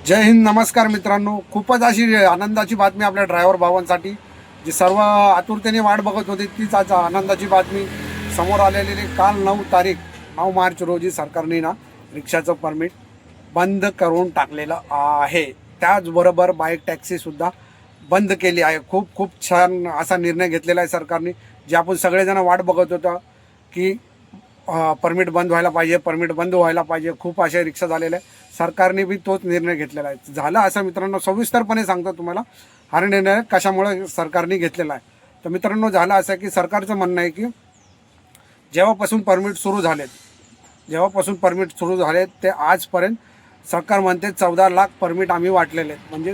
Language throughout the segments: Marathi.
जय हिंद, नमस्कार मित्रांनो. खूपच अशी आनंदाची बातमी आपल्या ड्रायव्हर भावांसाठी, जी सर्व आतुरतेने वाट बघत होते, तीच आज आनंदाची बातमी समोर आलेली. काल 9 मार्च रोजी सरकारने रिक्षाचं परमिट बंद करून टाकलेलं आहे. त्याचबरोबर बाईक टॅक्सीसुद्धा बंद केली आहे. खूप खूप छान असा निर्णय घेतलेला आहे सरकारने, जे आपण सगळेजण वाट बघत होतो की परमिट बंद व्हायला पाहिजे. खूप अशा रिक्षा झालेल्या आहे. सरकारने बी तोच निर्णय घेतलेला आहे. झालं असं मित्रांनो, सविस्तरपणे सांगतो तुम्हाला हा निर्णय कशामुळे सरकारने घेतलेला आहे. तर मित्रांनो, झालं असं की सरकारचं म्हणणं आहे की जेव्हापासून परमिट सुरू झाले ते आजपर्यंत सरकार म्हणते 14 लाख परमिट आम्ही वाटलेले आहेत. म्हणजे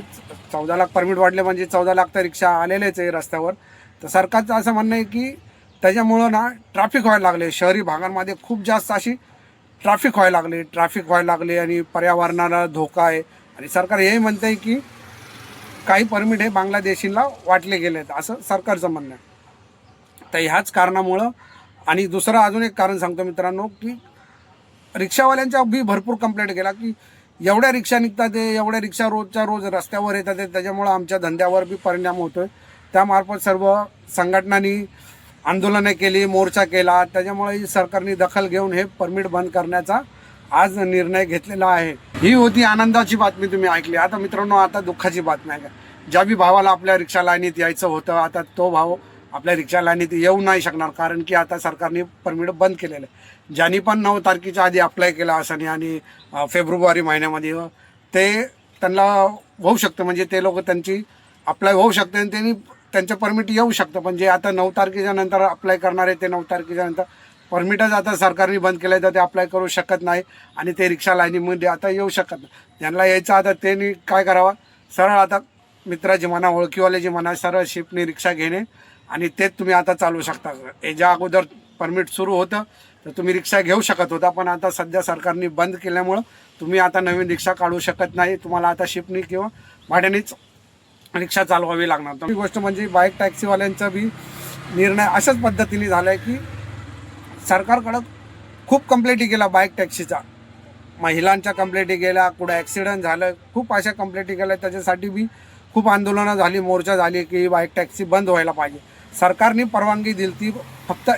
14 लाख परमिट वाटले म्हणजे 14 लाख तर रिक्षा आलेलेच आहे रस्त्यावर. तर सरकारचं असं म्हणणं आहे की त्याच्यामुळं ट्रॅफिक व्हायला लागले. शहरी भागांमध्ये खूप जास्त अशी ट्रॅफिक व्हायला लागले आणि पर्यावरणाला धोका आहे. आणि सरकार हेही म्हणतं आहे की काही परमिट हे बांगलादेशीला वाटले गेले आहेत, असं सरकारचं म्हणणं आहे. तर ह्याच कारणामुळं, आणि दुसरं अजून एक कारण सांगतो मित्रांनो, की रिक्षावाल्यांच्या बी भरपूर कंप्लेंट केला की एवढ्या रिक्षा निघतात, एवढ्या रिक्षा रोजच्या रोज रस्त्यावर येतात, त्याच्यामुळं आमच्या धंद्यावर बी परिणाम होतो आहे. त्यामार्फत सर्व संघटनांनी आंदोलनं केली, मोर्चा केला. त्याच्यामुळे सरकारने दखल घेऊन हे परमिट बंद करण्याचा आज निर्णय घेतलेला आहे. ही होती आनंदाची बातमी, तुम्ही ऐकली. आता मित्रांनो, आता दुःखाची बातमी आहे. ज्या बी भावाला आपल्या रिक्षा लाईनीत यायचं होतं, आता तो भाव आपल्या रिक्षा लाईनीत येऊ नाही शकणार, कारण की आता सरकारने परमिट बंद केलेलं आहे. ज्यांनी पण 9 तारखेच्या आधी अप्लाय केला असं आणि फेब्रुवारी महिन्यामध्ये, ते त्यांना होऊ शकतं. म्हणजे ते लोक त्यांची अप्लाय होऊ शकते आणि त्यांनी त्यांचं परमिट येऊ शकतं. पण जे आता 9 तारखेच्या नंतर अप्लाय करणार आहे, ते 9 तारखेच्या नंतर परमिटच आता सरकारने बंद केलं आहे, तर ते अप्लाय करू शकत नाही आणि ते रिक्षा लाईनीमध्ये आता येऊ शकत नाही. त्यांना यायचं, आता त्यांनी काय करावं, सरळ आता मित्राची म्हणा, ओळखीवाल्याची म्हणा, सरळ शिफ्टने रिक्षा घेणे आणि तेच तुम्ही आता चालू शकता. याच्या अगोदर परमिट सुरू होतं तर तुम्ही रिक्षा घेऊ शकत होता, पण आता सध्या सरकारने बंद केल्यामुळं तुम्ही आता नवीन रिक्षा काढू शकत नाही. तुम्हाला आता शिफ्टनी किंवा भाड्यानेच रिक्षा चालवावी लागणार. तर ही गोष्ट म्हणजे बाईक टॅक्सीवाल्यांचा बी निर्णय अशाच पद्धतीने झाला आहे की सरकारकडं खूप कंप्लेंटी गेला बाईक टॅक्सीचा. महिलांच्या कंप्लेंटी गेल्या, कुठं ॲक्सिडेंट झालं, खूप अशा कंप्लेंटी गेल्या. त्याच्यासाठी बी खूप आंदोलनं झाली, मोर्चा झाली की बाईक टॅक्सी बंद व्हायला पाहिजे. सरकारने परवानगी दिली ती फक्त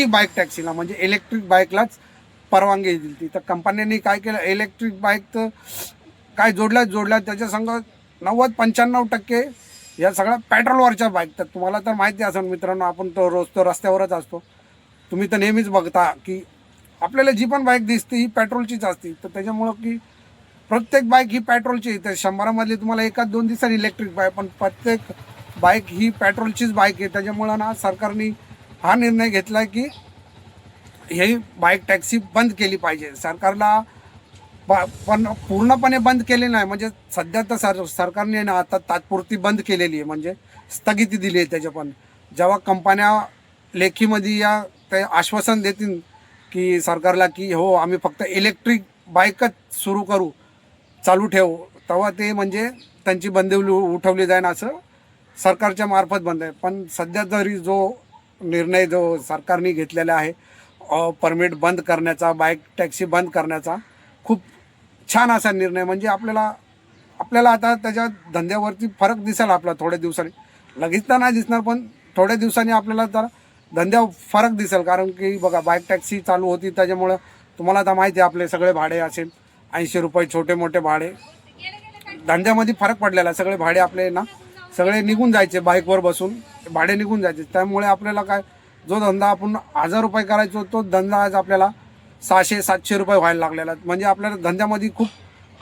बाईक टॅक्सीला, म्हणजे इलेक्ट्रिक बाईकलाच परवानगी दिली ती. तर कंपन्यांनी काय केलं, इलेक्ट्रिक बाईक तर काय जोडल्या त्याच्या संग 90-95% या सगळ्या पेट्रोलवरच्या बाईक. तर तुम्हाला तर माहिती असेल मित्रांनो, आपण तो रोज रस्त्यावरच असतो. तुम्ही तर नेहमीच बघता की आपल्याला जी पण बाईक दिसते ही पेट्रोलचीच असते. तर त्याच्यामुळं की प्रत्येक बाईक ही पेट्रोलची. तर 100मधली तुम्हाला 1-2 दिवसांनी इलेक्ट्रिक बाईक, पण प्रत्येक बाईक ही पेट्रोलचीच बाईक आहे. त्याच्यामुळं सरकारने हा निर्णय घेतला की ही बाईक टॅक्सी बंद केली पाहिजे. सरकारला पण पूर्णपणे बंद केले नाही, म्हणजे सध्या तर सरकारने आता तात्पुरती बंद केलेली आहे, म्हणजे स्थगिती दिली आहे. त्याच्या पण जेव्हा कंपन्या लेखीमध्ये या ते आश्वासन देतील की सरकारला की हो आम्ही फक्त इलेक्ट्रिक बाईकच चालू ठेवू, तेव्हा ते म्हणजे त्यांची बंदी उठवली जाईल, असं सरकारच्या मार्फत बंद आहे. पण सध्या तरी निर्णय सरकारने घेतलेला आहे परमिट बंद करण्याचा, बाईक टॅक्सी बंद करण्याचा, खूप छान असा निर्णय. म्हणजे आपल्याला आता त्याच्या धंद्यावरती फरक दिसेल आपला थोड्या दिवसांनी. लगेच तर नाही दिसणार, पण थोड्या दिवसांनी आपल्याला तर धंद्यावर फरक दिसेल. कारण की बघा, बाईक टॅक्सी चालू होती त्याच्यामुळं तुम्हाला आता माहिती आहे आपले सगळे भाडे असेल 80 रुपये, छोटे मोठे भाडे. धंद्यामध्ये फरक पडलेला, सगळे भाडे आपले सगळे निघून जायचे, बाईकवर बसून भाडे निघून जायचे. त्यामुळे आपल्याला काय, जो धंदा आपण 1000 रुपये करायचो तो धंदा आज आपल्याला 600-700 रुपये व्हायला लागलेला. म्हणजे आपल्याला धंद्यामध्ये खूप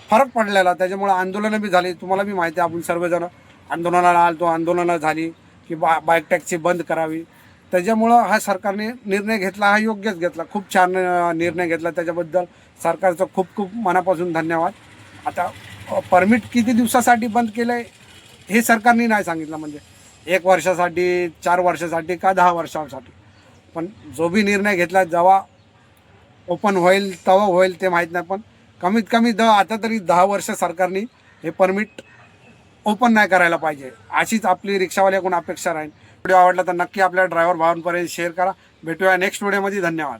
फरक पडलेला. त्याच्यामुळे आंदोलनं बी झाली, तुम्हाला बी माहिती आहे. आपण सर्वजण आंदोलनाला आलतो, आंदोलनं झाली की बाईक टॅक्सी बंद करावी. त्याच्यामुळं हा सरकारने निर्णय घेतला, हा योग्यच घेतला, खूप छान निर्णय घेतला. त्याच्याबद्दल सरकारचं खूप खूप मनापासून धन्यवाद. आता परमिट किती दिवसासाठी बंद केलं आहे हे सरकारने नाही सांगितलं, म्हणजे 1 वर्षासाठी, 4 वर्षासाठी का 10 वर्षासाठी. पण जो बी निर्णय घेतला, जेव्हा ओपन होईल तेव्हा होईल ते माहीत नाही, पण कमीत कमी आता तरी 10 वर्ष सरकारने हे परमिट ओपन नाही करायला पाहिजे, अशीच आपली रिक्षावाल्याकडून अपेक्षा राहील. व्हिडिओ आवडला तर नक्की आपल्या ड्रायव्हर भावांपर्यंत शेअर करा. भेटूया नेक्स्ट व्हिडिओमध्ये. धन्यवाद.